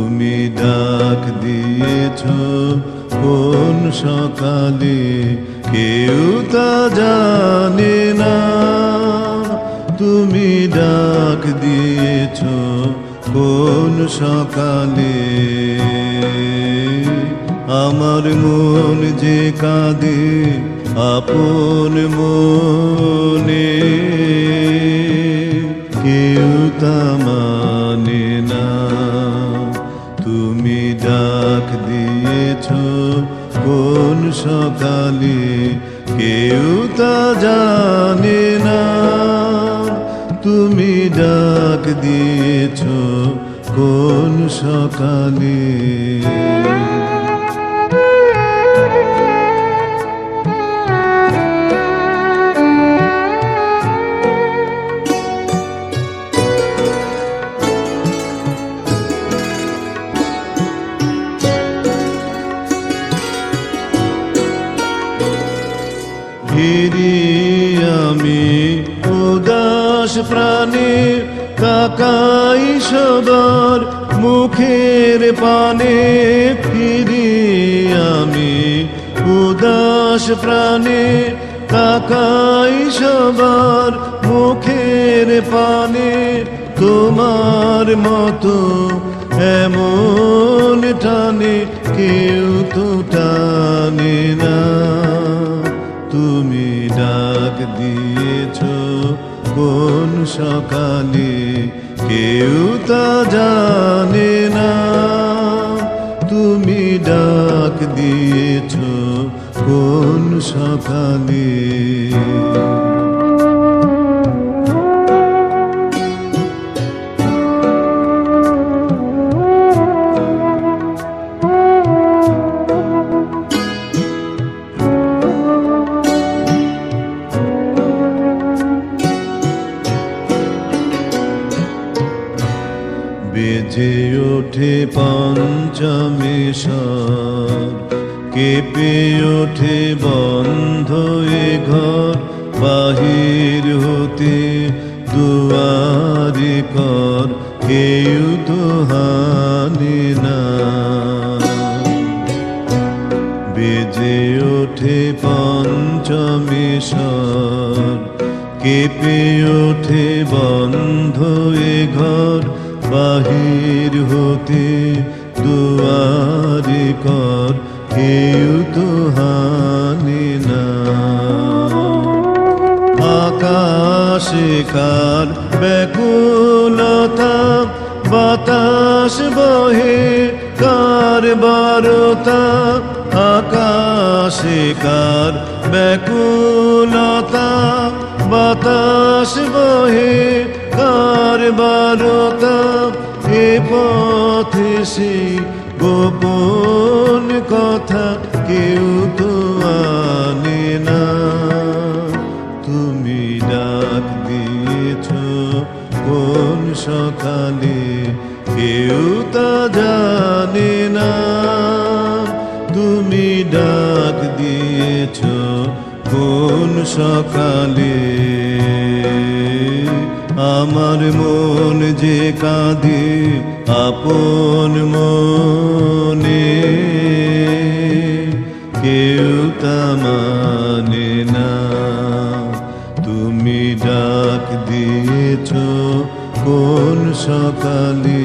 তুমি ডাক দিয়েছ কোন সকালে কেউ তা জানে না। তুমি ডাক দিয়েছ কোন সকালে আমার মন যে কাঁদে আপন মনে কেউ তা মানে না। তুমি ডাক দিয়েছ কোন সকালে কেউ তা জানে না। তুমি ডাক দিয়েছ কোন সকালে ফিরি আমি উদাস প্রাণে তাকাই সবার মুখের পানে। ফিরি আমি উদাস প্রাণে তাকাই সবার মুখের পানে। তোমার মতো এমন টানে কেউ তো টানে না। তুমি ডাক দিয়েছ কোন সকালে কেউ তা জানে না। তুমি ডাক দিয়েছ কোন সকালে বেজে ওঠে পঞ্চমেশ্বর কেঁপে ওঠে বন্ধ এ ঘর। বাহির হতে দুয়ারে কর কেউ তো হানে না। বেজে ওঠে পঞ্চমেশ্বর কেঁপে ওঠে বন্ধ এ ঘর। বাহির হতে দুয়ারে কর কেউ তো হানে না। আকাশে কার ব্যাকুলতা বাতাস বহে কার বারতা। আকাশে কার ব্যাকুলতা বাতাস বহে কার বারতা। এ পথে সেই গোপন কথা কেউ তো আনে না। তুমি ডাক দিয়েছ কোন সকালে কেউ তা জানে না। তুমি ডাক দিয়েছ কোন সকালে আমার মন যে কাঁদে আপন মনে কেউ তা মানে না। তুমি ডাক দিয়েছ কোন সকালে